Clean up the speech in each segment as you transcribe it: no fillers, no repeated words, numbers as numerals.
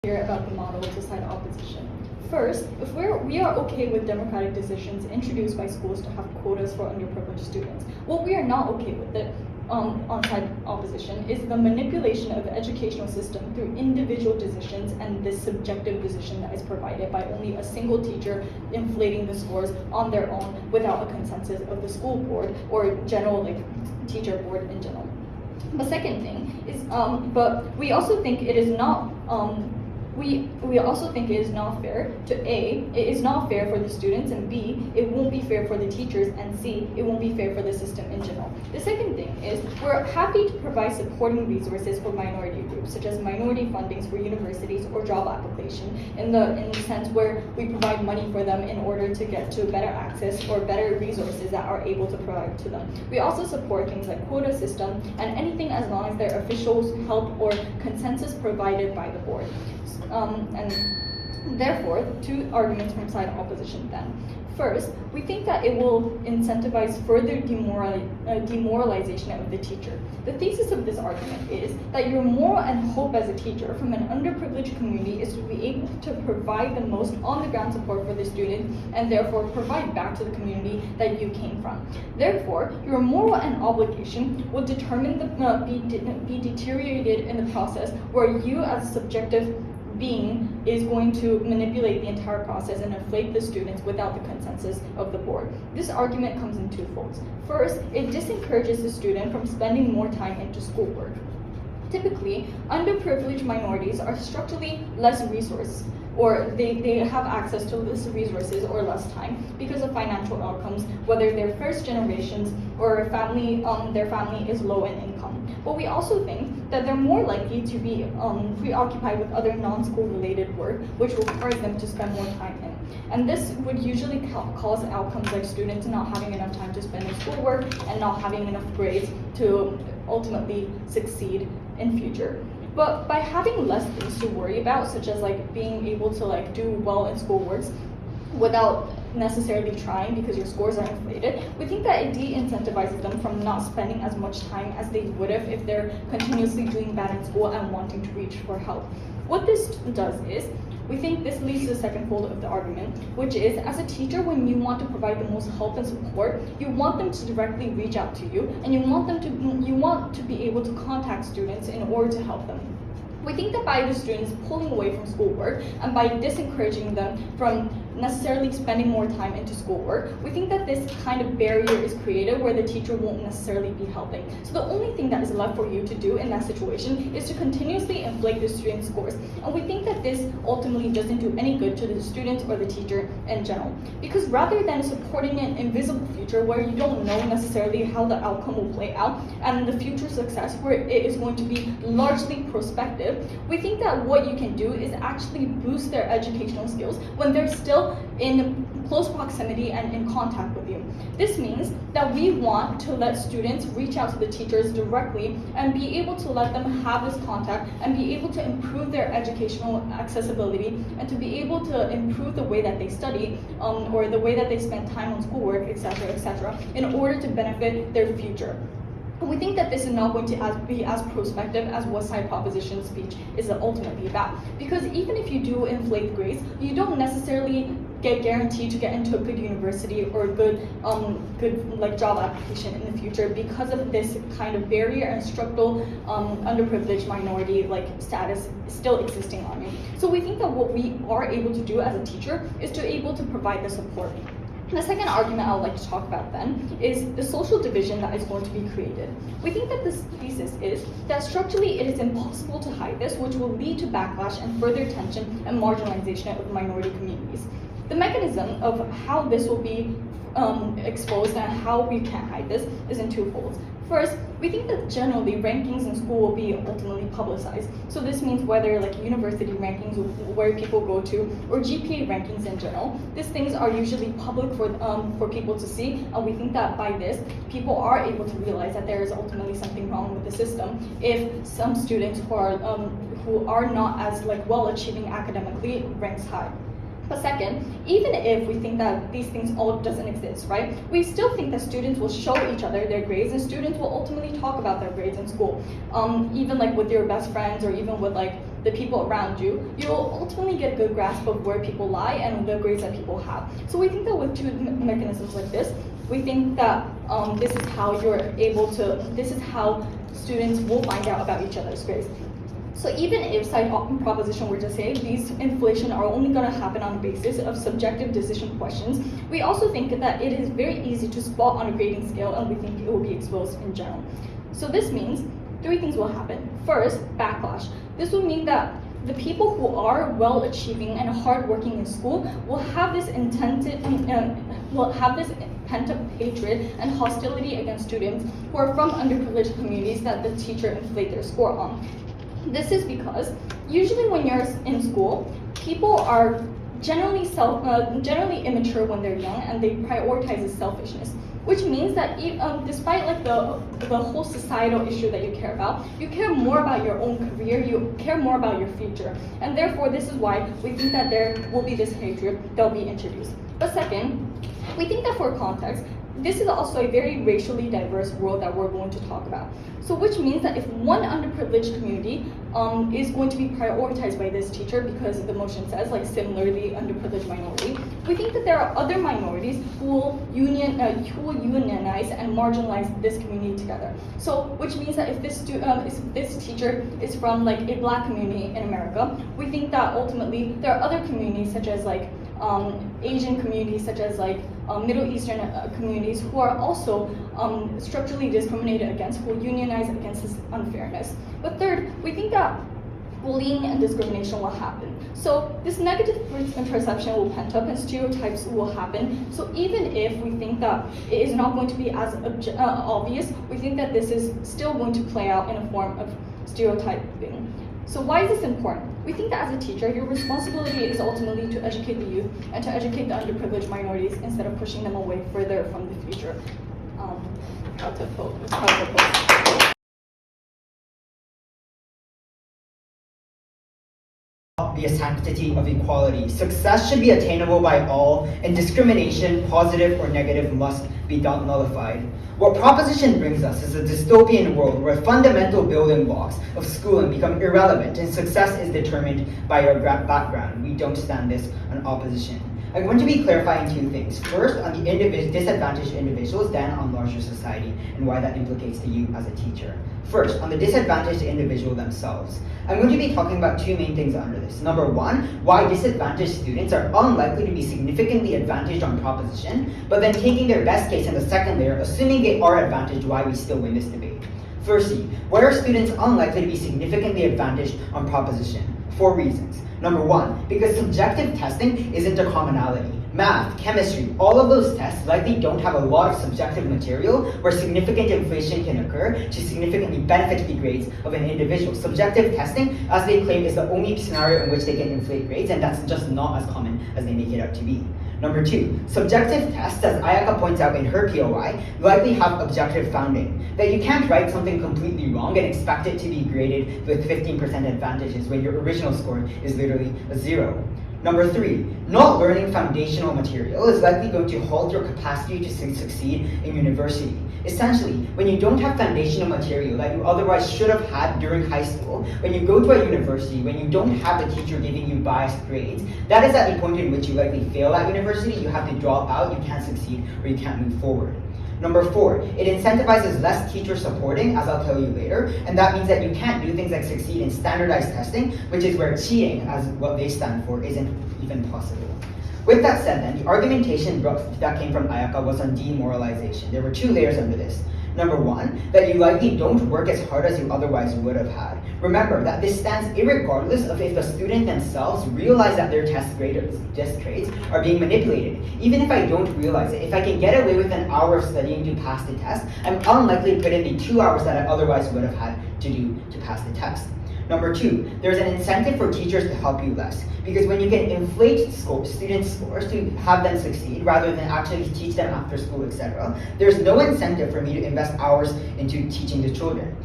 Here about the model to side opposition. First, if we are okay with democratic decisions introduced by schools to have quotas for underprivileged students, what we are not okay with it on side opposition is the manipulation of the educational system through individual decisions and this subjective decision that is provided by only a single teacher inflating the scores on their own without a consensus of the school board or general teacher board in general. The second thing is, but we also think it is not. We also think it is not fair to A, it is not fair for the students, and B, it won't be fair for the teachers, and C, it won't be fair for the system in general. The second thing is we're happy to provide supporting resources for minority groups, such as minority fundings for universities or job application, in the sense where we provide money for them in order to get to better access or better resources that are able to provide to them. We also support things like quota system and anything as long as their officials help or consensus provided by the board. And therefore, two arguments from side opposition then. First, we think that it will incentivize further demoralization of the teacher. The thesis of this argument is that your moral and hope as a teacher from an underprivileged community is to be able to provide the most on-the-ground support for the student and therefore provide back to the community that you came from. Therefore, your moral and obligation will determine be deteriorated in the process where you as a subjective being is going to manipulate the entire process and inflate the students without the consensus of the board. This argument comes in two folds. First, it disencourages the student from spending more time into schoolwork. Typically, underprivileged minorities are structurally less resourced, or they have access to less resources or less time because of financial outcomes, whether they're first generations or their family is low in income. But we also think that they're more likely to be preoccupied with other non-school related work, which requires them to spend more time in. And this would usually cause outcomes like students not having enough time to spend in schoolwork and not having enough grades to ultimately succeed in future. But by having less things to worry about, such as being able to do well in schoolworks without necessarily trying because your scores are inflated, we think that it de-incentivizes them from not spending as much time as they would have if they're continuously doing bad in school and wanting to reach for help. What this does is, we think this leads to the second fold of the argument, which is, as a teacher, when you want to provide the most help and support, you want them to directly reach out to you, and you want to be able to contact students in order to help them. We think that by the students pulling away from schoolwork and by disencouraging them from necessarily spending more time into schoolwork, we think that this kind of barrier is created where the teacher won't necessarily be helping. So the only thing that is left for you to do in that situation is to continuously inflate the students' scores. And we think that this ultimately doesn't do any good to the students or the teacher in general. Because rather than supporting an invisible future where you don't know necessarily how the outcome will play out and the future success where it is going to be largely prospective, we think that what you can do is actually boost their educational skills when they're still in close proximity and in contact with you. This means that we want to let students reach out to the teachers directly and be able to let them have this contact and be able to improve their educational accessibility and to be able to improve the way that they study or the way that they spend time on schoolwork, etc., in order to benefit their future. We think that this is not going to be as prospective as what side proposition speech is ultimately about. Because even if you do inflate grades, you don't necessarily get guaranteed to get into a good university or a good job application in the future because of this kind of barrier and structural underprivileged minority status still existing on you. So we think that what we are able to do as a teacher is to able to provide the support. The second argument I would like to talk about then is the social division that is going to be created. We think that this thesis is that structurally it is impossible to hide this, which will lead to backlash and further tension and marginalization of minority communities. The mechanism of how this will be exposed and how we can hide this is in two folds. First, we think that generally rankings in school will be ultimately publicized. So this means whether university rankings where people go to or GPA rankings in general, these things are usually public for people to see, and we think that by this, people are able to realize that there is ultimately something wrong with the system if some students who are not as well achieving academically ranks high. But second, even if we think that these things all doesn't exist, right? We still think that students will show each other their grades and students will ultimately talk about their grades in school. Even with your best friends or even with the people around you, you'll ultimately get a good grasp of where people lie and the grades that people have. So we think that with two mechanisms like this, we think that this is how students will find out about each other's grades. So even if side proposition were to say these inflation are only going to happen on the basis of subjective decision questions, we also think that it is very easy to spot on a grading scale, and we think it will be exposed in general. So this means 3 things will happen. First, backlash. This will mean that the people who are well achieving and hardworking in school will have this pent-up hatred and hostility against students who are from underprivileged communities that the teacher inflate their score on. This is because usually when you're in school, people are generally immature when they're young, and they prioritize selfishness, which means that despite like the whole societal issue that you care about, you care more about your own career, you care more about your future, and therefore this is why we think that there will be this hatred that will be introduced. But second, we think that for context, this is also a very racially diverse world that we're going to talk about. So which means that if one underprivileged community is going to be prioritized by this teacher because the motion says like similarly underprivileged minority, we think that there are other minorities who will unionize and marginalize this community together. So which means that if this teacher is from like a black community in America, we think that ultimately there are other communities such as like Asian communities, such as like Middle Eastern communities, who are also structurally discriminated against, who will unionize against this unfairness. But third, we think that bullying and discrimination will happen. So this negative perception will pent up and stereotypes will happen. So even if we think that it is not going to be as obvious, we think that this is still going to play out in a form of stereotyping. So why is this important? We think that as a teacher, your responsibility is ultimately to educate the youth and to educate the underprivileged minorities instead of pushing them away further from the future. How to post. The sanctity of equality. Success should be attainable by all, and discrimination, positive or negative, must be nullified. What proposition brings us is a dystopian world where fundamental building blocks of schooling become irrelevant and success is determined by your background. We don't stand this on opposition. I want to be clarifying 2 things. First, on the disadvantaged individuals, then on larger society, and why that implicates to you as a teacher. First, on the disadvantaged individual themselves. I'm going to be talking about 2 main things under this. Number 1, why disadvantaged students are unlikely to be significantly advantaged on proposition, but then taking their best case in the second layer, assuming they are advantaged, why we still win this debate. Firstly, why are students unlikely to be significantly advantaged on proposition? 4 reasons. Number 1, because subjective testing isn't a commonality. Math, chemistry, all of those tests likely don't have a lot of subjective material where significant inflation can occur to significantly benefit the grades of an individual. Subjective testing, as they claim, is the only scenario in which they can inflate grades, and that's just not as common as they make it out to be. Number 2, subjective tests, as Ayaka points out in her POI, likely have objective founding, that you can't write something completely wrong and expect it to be graded with 15% advantages when your original score is literally a 0. Number 3, not learning foundational material is likely going to halt your capacity to succeed in university. Essentially, when you don't have foundational material that you otherwise should have had during high school, when you go to a university, when you don't have a teacher giving you biased grades, that is at the point in which you likely fail at university, you have to drop out, you can't succeed, or you can't move forward. Number 4, it incentivizes less teacher supporting, as I'll tell you later, and that means that you can't do things like succeed in standardized testing, which is where cheating, as what they stand for, isn't even possible. With that said then, the argumentation that came from Ayaka was on demoralization. There were 2 layers under this. Number 1, that you likely don't work as hard as you otherwise would have had. Remember that this stands irregardless of if the student themselves realize that their test grades are being manipulated. Even if I don't realize it, if I can get away with an hour of studying to pass the test, I'm unlikely to put in the 2 hours that I otherwise would have had to do to pass the test. Number 2, there's an incentive for teachers to help you less, because when you can inflate students' scores to have them succeed rather than actually teach them after school, etc., there's no incentive for me to invest hours into teaching the children.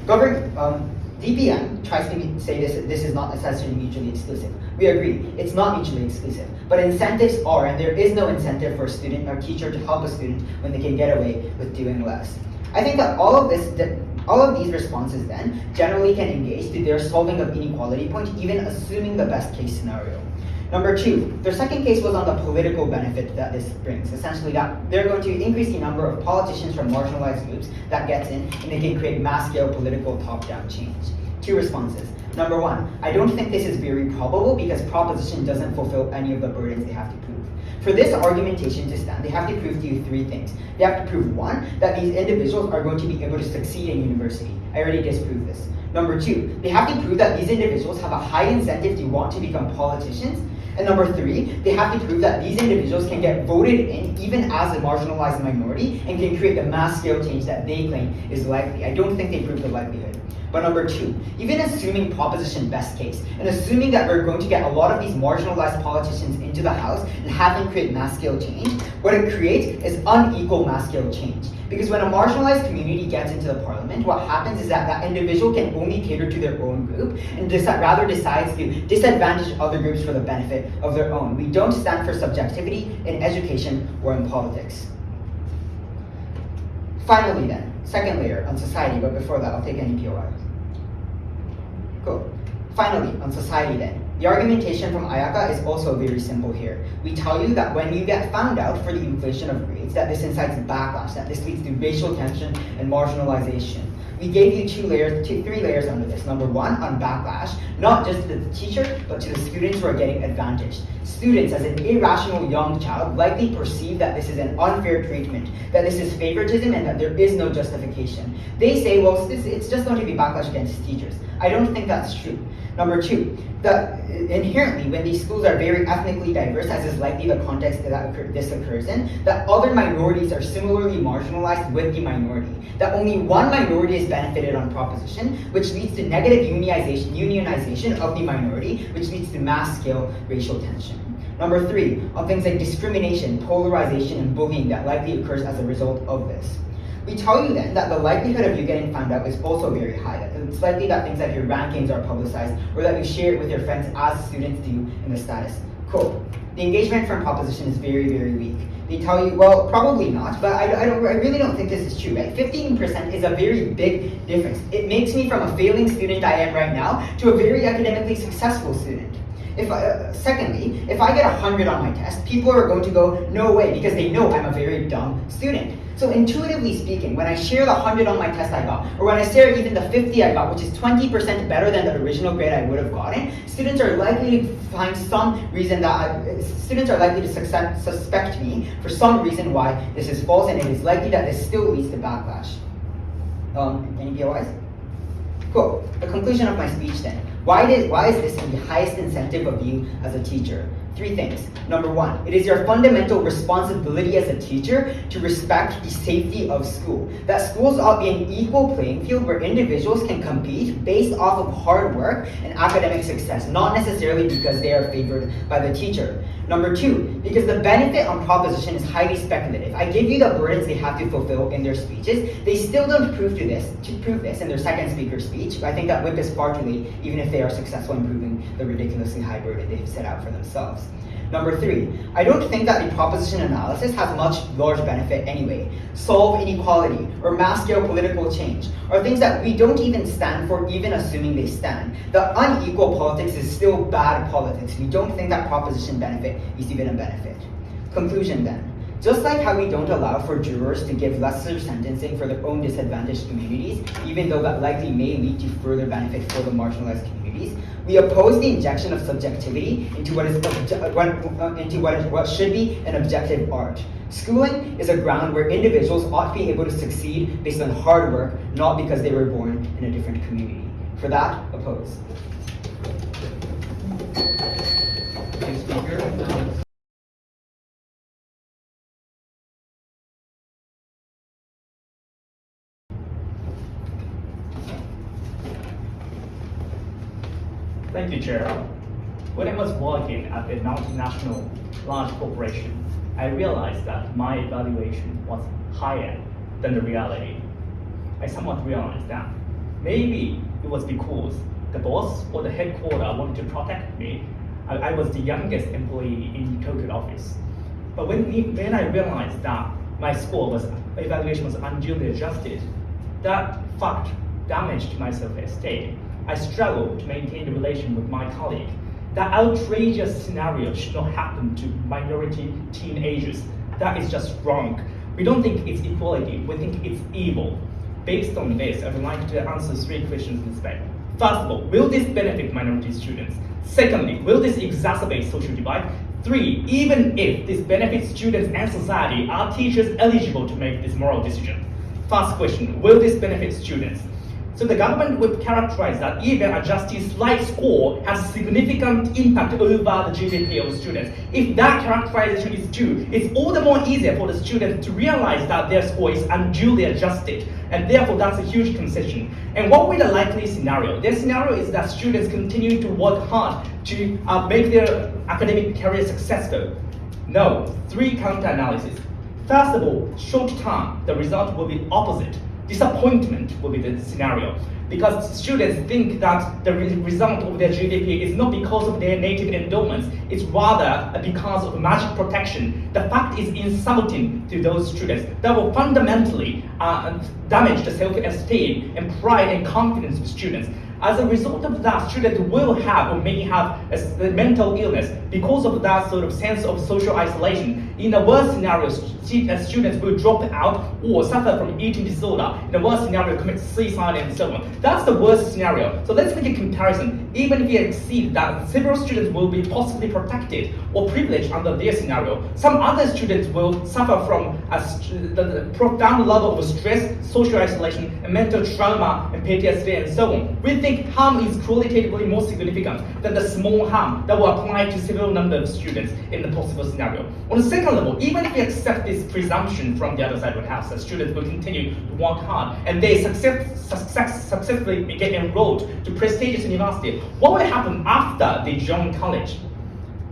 DPM tries to say this is not necessarily mutually exclusive. We agree, it's not mutually exclusive, but incentives are, and there is no incentive for a student or teacher to help a student when they can get away with doing less. I think that all of this All of these responses then generally can engage to their solving of inequality point, even assuming the best case scenario. Number two, their second case was on the political benefit that this brings. Essentially that they're going to increase the number of politicians from marginalized groups that gets in, and they can create mass-scale political top-down change. Two responses. Number one, I don't think this is very probable because proposition doesn't fulfill any of the burdens they have to prove. For this argumentation to stand, they have to prove to you three things. They have to prove, one, that these individuals are going to be able to succeed in university. I already disproved this. Number two, they have to prove that these individuals have a high incentive to want to become politicians. And number three, they have to prove that these individuals can get voted in even as a marginalized minority and can create the mass scale change that they claim is likely. I don't think they prove the likelihood. But number two, even assuming proposition best case, and assuming that we're going to get a lot of these marginalized politicians into the House and have them create mass scale change, what it creates is unequal mass scale change. Because when a marginalized community gets into the parliament, what happens is that that individual can only cater to their own group and rather decides to disadvantage other groups for the benefit of their own. We don't stand for subjectivity in education or in politics. Finally then, second layer on society, but before that I'll take any POI. Cool. Finally, on society then. The argumentation from Ayaka is also very simple here. We tell you that when you get found out for the inflation of grades, that this incites backlash, that this leads to racial tension and marginalization. We gave you three layers under this. Number one, on backlash, not just to the teacher, but to the students who are getting advantaged. Students, as an irrational young child, likely perceive that this is an unfair treatment, that this is favoritism, and that there is no justification. They say, well, it's just going to be backlash against teachers. I don't think that's true. Number two, inherently, when these schools are very ethnically diverse, as is likely the context that this occurs in, that other minorities are similarly marginalized with the minority. That only one minority is benefited on proposition, which leads to negative unionization of the minority, which leads to mass-scale racial tension. Number three, on things like discrimination, polarization, and bullying that likely occurs as a result of this. We tell you then that the likelihood of you getting found out is also very high. That it's likely that things like your rankings are publicized or that you share it with your friends as students do in the status. Cool. The engagement from proposition is very, very weak. They tell you, well, probably not, but I really don't think this is true, right? 15% is a very big difference. It makes me from a failing student I am right now to a very academically successful student. Secondly, if I get 100 on my test, people are going to go, no way, because they know I'm a very dumb student. So intuitively speaking, when I share the 100 on my test I got, or when I share even the 50 I got, which is 20% better than the original grade I would have gotten, students are likely to find some reason students are likely to suspect me for some reason why this is false, and it is likely that this still leads to backlash. Any POIs? Cool. The conclusion of my speech then. Why is this the highest incentive of you as a teacher? Three things. Number one, it is your fundamental responsibility as a teacher to respect the safety of school. That schools ought to be an equal playing field where individuals can compete based off of hard work and academic success, not necessarily because they are favored by the teacher. Number two, because the benefit on proposition is highly speculative. I give you the burdens they have to fulfill in their speeches. They still don't prove this in their second speaker speech. I think that whip is far too late, even if they are successful in proving the ridiculously high burden they've set out for themselves. Number three, I don't think that the proposition analysis has much large benefit anyway. Solve inequality or mass scale political change are things that we don't even stand for, even assuming they stand. The unequal politics is still bad politics. We don't think that proposition benefit is even a benefit. Conclusion then. Just like how we don't allow for jurors to give lesser sentencing for their own disadvantaged communities, even though that likely may lead to further benefit for the marginalized communities, we oppose the injection of subjectivity into what should be an objective art. Schooling is a ground where individuals ought to be able to succeed based on hard work, not because they were born in a different community. For that, oppose. Next speaker. Thank you, Chair. When I was working at a multinational large corporation, I realized that my evaluation was higher than the reality. I somewhat realized that maybe it was because the boss or the headquarters wanted to protect me. I was the youngest employee in Tokyo office. But when I realized that my evaluation was unduly adjusted, That fact damaged my self-esteem. I struggled to maintain the relation with my colleague. That outrageous scenario should not happen to minority teenagers. That is just wrong. We don't think it's equality, we think it's evil. Based on this, I would like to answer 3 questions in spec. First of all, will this benefit minority students? Secondly, will this exacerbate social divide? 3, even if this benefits students and society, are teachers eligible to make this moral decision? First question, will this benefit students? So the government would characterize that even adjusting slight score has significant impact over the GPA of students. If that characterization is true, it's all the more easier for the students to realize that their score is unduly adjusted, and therefore that's a huge concession. And what would be the likely scenario? The scenario is that students continue to work hard to make their academic career successful. No, 3 counter-analysis. First of all, short term, the result will be opposite. Disappointment will be the scenario, because students think that the result of their GPA is not because of their native endowments, it's rather because of magic protection. The fact is insulting to those students. That will fundamentally damage the self-esteem and pride and confidence of students. As a result of that, students will have or may have a mental illness because of that sort of sense of social isolation. In the worst scenario, students will drop out or suffer from eating disorder. In the worst scenario, commit suicide and so on. That's the worst scenario. So let's make a comparison. Even if we exceed that, several students will be possibly protected or privileged under their scenario. Some other students will suffer from the profound level of stress, social isolation, and mental trauma and PTSD and so on. We think harm is qualitatively more significant than the small harm that will apply to several number of students in the possible scenario. On the second level, even if we accept this presumption from the other side of the house that students will continue to work hard and they successfully get enrolled to prestigious university, what will happen after they join college?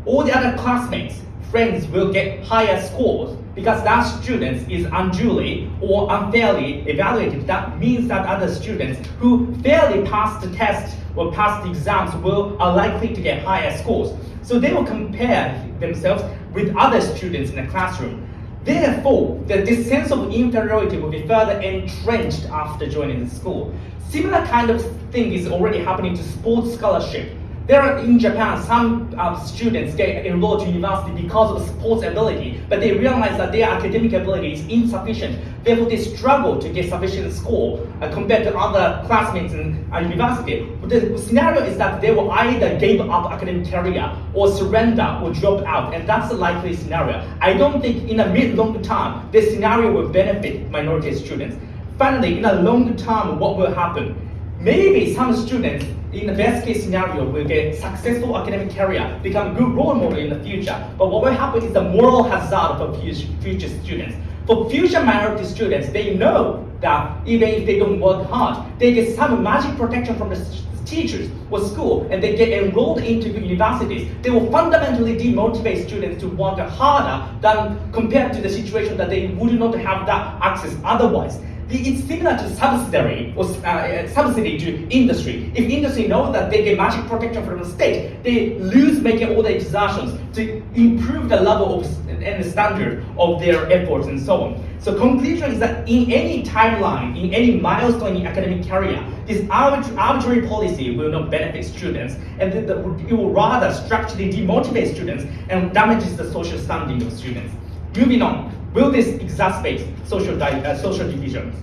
All the other classmates, friends will get higher scores because that student is unduly or unfairly evaluated. That means that other students who fairly pass the test or pass the exams are likely to get higher scores. So they will compare themselves with other students in the classroom. Therefore, this sense of inferiority will be further entrenched after joining the school. Similar kind of thing is already happening to sports scholarship. There are in Japan, some students get enrolled to university because of sports ability, but they realize that their academic ability is insufficient. Therefore, they struggle to get sufficient score compared to other classmates in university. The scenario is that they will either give up academic career or surrender or drop out, and that's the likely scenario. I don't think in a mid-long term, this scenario will benefit minority students. Finally, in a long term, what will happen? Maybe some students, in the best case scenario, will get successful academic career, become a good role model in the future. But what will happen is the moral hazard for future students. For future minority students, they know that even if they don't work hard, they get some magic protection from the teachers or school, and they get enrolled into universities. They will fundamentally demotivate students to work harder than compared to the situation that they would not have that access otherwise. It's similar to subsidy to industry. If industry knows that they get magic protection from the state, they lose making all the exertions to improve the level of and the standard of their efforts and so on. So conclusion is that in any timeline, in any milestone in academic career, this arbitrary policy will not benefit students, and it will rather structurally demotivate students and damages the social standing of students. Moving on, will this exacerbate social divisions?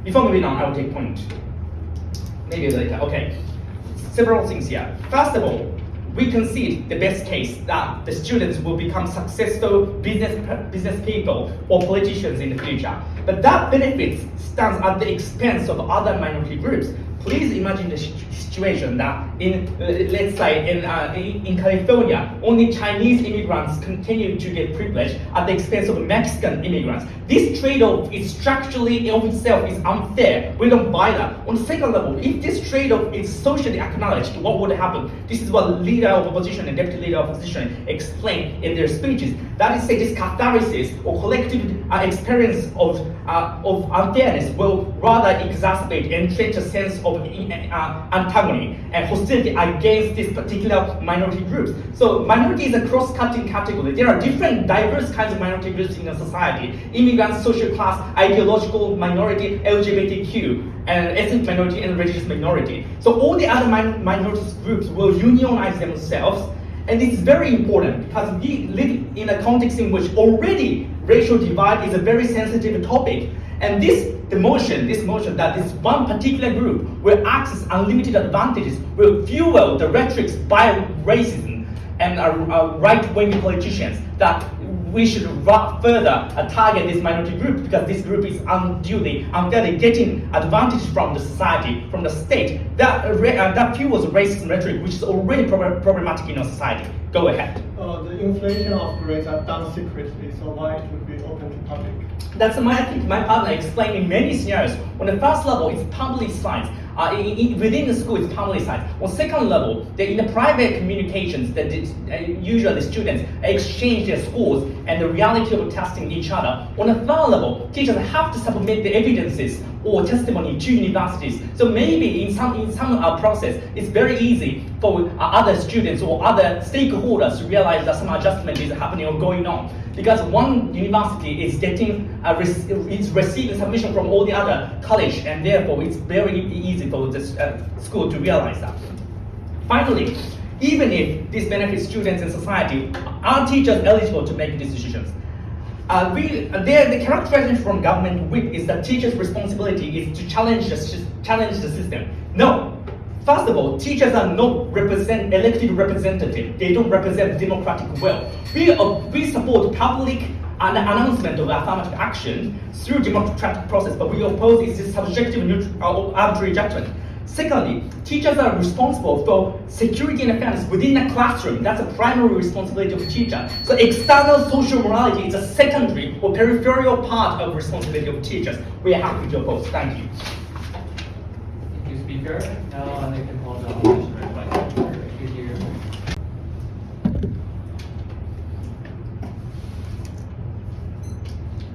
Before moving on, I will take point. Maybe later. Okay. Several things here. First of all, we concede the best case that the students will become successful business people or politicians in the future. But that benefit stands at the expense of other minority groups. Please imagine the situation that let's say in California, only Chinese immigrants continue to get privilege at the expense of Mexican immigrants. This trade-off is structurally of itself is unfair. We don't buy that. On the second level, if this trade-off is socially acknowledged, what would happen? This is what leader of opposition and deputy leader of opposition explain in their speeches. That is, say, this catharsis or collective experience of unfairness will rather exacerbate and entrench a sense of antagony and hostility against this particular minority groups. So minority is a cross-cutting category. There are different diverse kinds of minority groups in a society: immigrants, social class, ideological minority, LGBTQ, and ethnic minority and religious minority. So all the other minority groups will unionize themselves. And this is very important because we live in a context in which already racial divide is a very sensitive topic. And this motion that this one particular group will access unlimited advantages will fuel the rhetorics by racism and right-wing politicians that we should further target this minority group because this group is unfairly getting advantage from the society, from the state. That fuels racist rhetoric, which is already problematic in our society. Go ahead. The inflation of grades are done secretly, so why it would be open to public? That's I think my partner explained in many scenarios. On the first level, it's public science. Within the school, it's public science. On second level, in the private communications, that usually the students exchange their scores and the reality of testing each other. On the third level, teachers have to submit the evidences or testimony to universities. So maybe in some process, it's very easy for other students or other stakeholders to realize that some adjustment is happening or going on. Because one university is receiving submission from all the other college, and therefore it's very easy for the school to realize that. Finally, even if this benefits students and society, are teachers eligible to make these decisions? The characterization from government whip is that teachers' responsibility is to challenge the system. No. First of all, teachers are not elected representatives. They don't represent democratic will. We support public announcement of affirmative action through democratic process, but we oppose its subjective arbitrary judgment. Secondly, teachers are responsible for security and fairness within the classroom. That's a primary responsibility of a teacher. So external social morality is a secondary or peripheral part of responsibility of teachers. We are happy to oppose. Thank you. Thank you, Speaker. Now I can hold the opposition question. Thank you.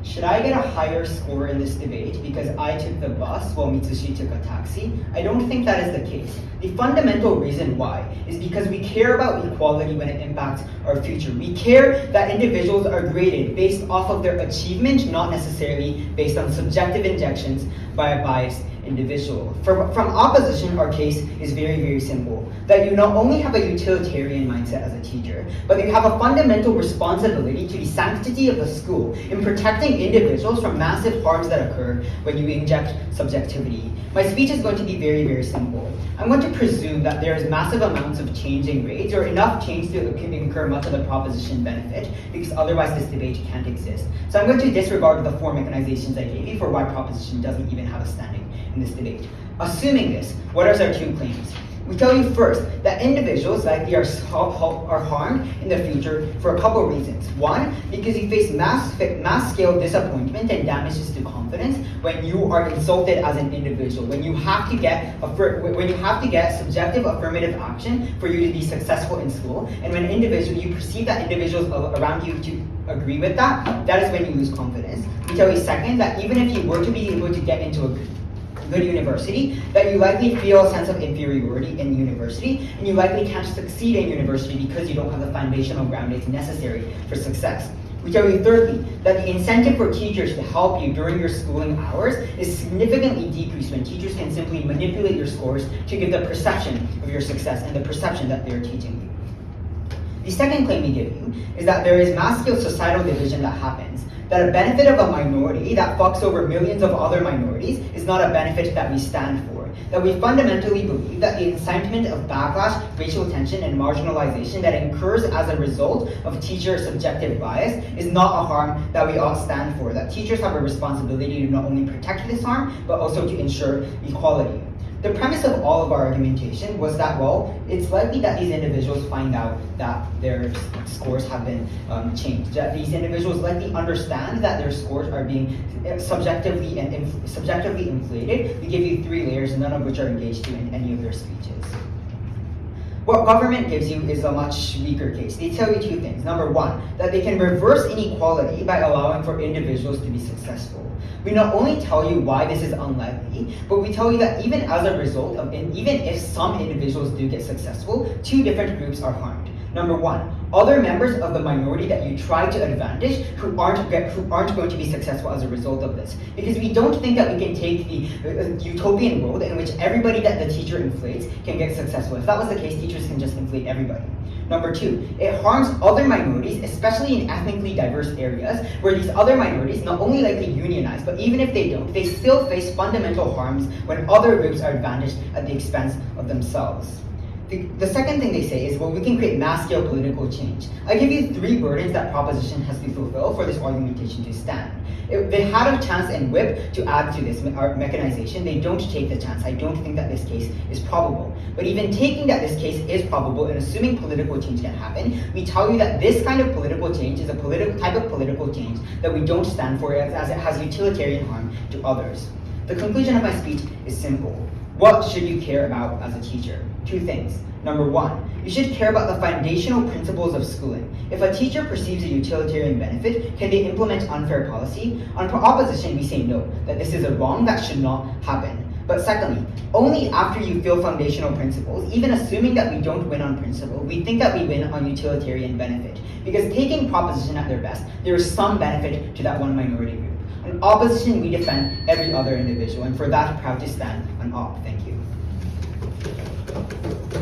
Should I get a higher score in this debate because I took the bus while Mitsushi took a taxi? I don't think that is the case. The fundamental reason why is because we care about equality when it impacts our future. We care that individuals are graded based off of their achievement, not necessarily based on subjective injections by a biased individual. From opposition, our case is very, very simple. That you not only have a utilitarian mindset as a teacher, but you have a fundamental responsibility to the sanctity of the school in protecting individuals from massive harms that occur when you inject subjectivity. My speech is going to be very, very simple. I'm going to presume that there is massive amounts of change in grades or enough change to incur much of the proposition benefit, because otherwise this debate can't exist. So I'm going to disregard the four mechanizations I gave you for why proposition doesn't even have a standing in this debate. Assuming this, what are our two claims? We tell you first that individuals likely are harmed in the future for a couple of reasons. One, because you face mass scale disappointment and damages to confidence when you are insulted as an individual, when you have to get subjective affirmative action for you to be successful in school, and when you perceive that individuals around you to agree with that, that is when you lose confidence. We tell you second, that even if you were to be able to get into a good university, that you likely feel a sense of inferiority in university, and you likely can't succeed in university because you don't have the foundational groundings necessary for success. We tell you thirdly, that the incentive for teachers to help you during your schooling hours is significantly decreased when teachers can simply manipulate your scores to give the perception of your success and the perception that they're teaching you. The second claim we give you is that there is mass-scale societal division that happens, that a benefit of a minority that fucks over millions of other minorities is not a benefit that we stand for. That we fundamentally believe that the incitement of backlash, racial tension, and marginalization that incurs as a result of teacher subjective bias is not a harm that we all stand for. That teachers have a responsibility to not only protect this harm, but also to ensure equality. The premise of all of our argumentation was that, well, it's likely that these individuals find out that their scores have been changed. That these individuals likely understand that their scores are being subjectively inflated. We give you three layers, none of which are engaged in any of their speeches. What government gives you is a much weaker case. They tell you two things. Number one, that they can reverse inequality by allowing for individuals to be successful. We not only tell you why this is unlikely, but we tell you that even as a result of, even if some individuals do get successful, two different groups are harmed. Number one, other members of the minority that you try to advantage who aren't going to be successful as a result of this. Because we don't think that we can take the utopian world in which everybody that the teacher inflates can get successful. If that was the case, teachers can just inflate everybody. Number two, it harms other minorities, especially in ethnically diverse areas, where these other minorities not only likely unionize, but even if they don't, they still face fundamental harms when other groups are advantaged at the expense of themselves. The second thing they say is, well, we can create mass-scale political change. I give you three burdens that proposition has to fulfill for this argumentation to stand. If they had a chance in WHIP to add to this mechanization, they don't take the chance. I don't think that this case is probable. But even taking that this case is probable and assuming political change can happen, we tell you that this kind of political change is a type of political change that we don't stand for as it has utilitarian harm to others. The conclusion of my speech is simple. What should you care about as a teacher? Two things. Number one, you should care about the foundational principles of schooling. If a teacher perceives a utilitarian benefit, can they implement unfair policy? On opposition, we say no, that this is a wrong that should not happen. But secondly, only after you feel foundational principles, even assuming that we don't win on principle, we think that we win on utilitarian benefit. Because taking proposition at their best, there is some benefit to that one minority group. On opposition, we defend every other individual, and for that, proud to stand on op. Thank you.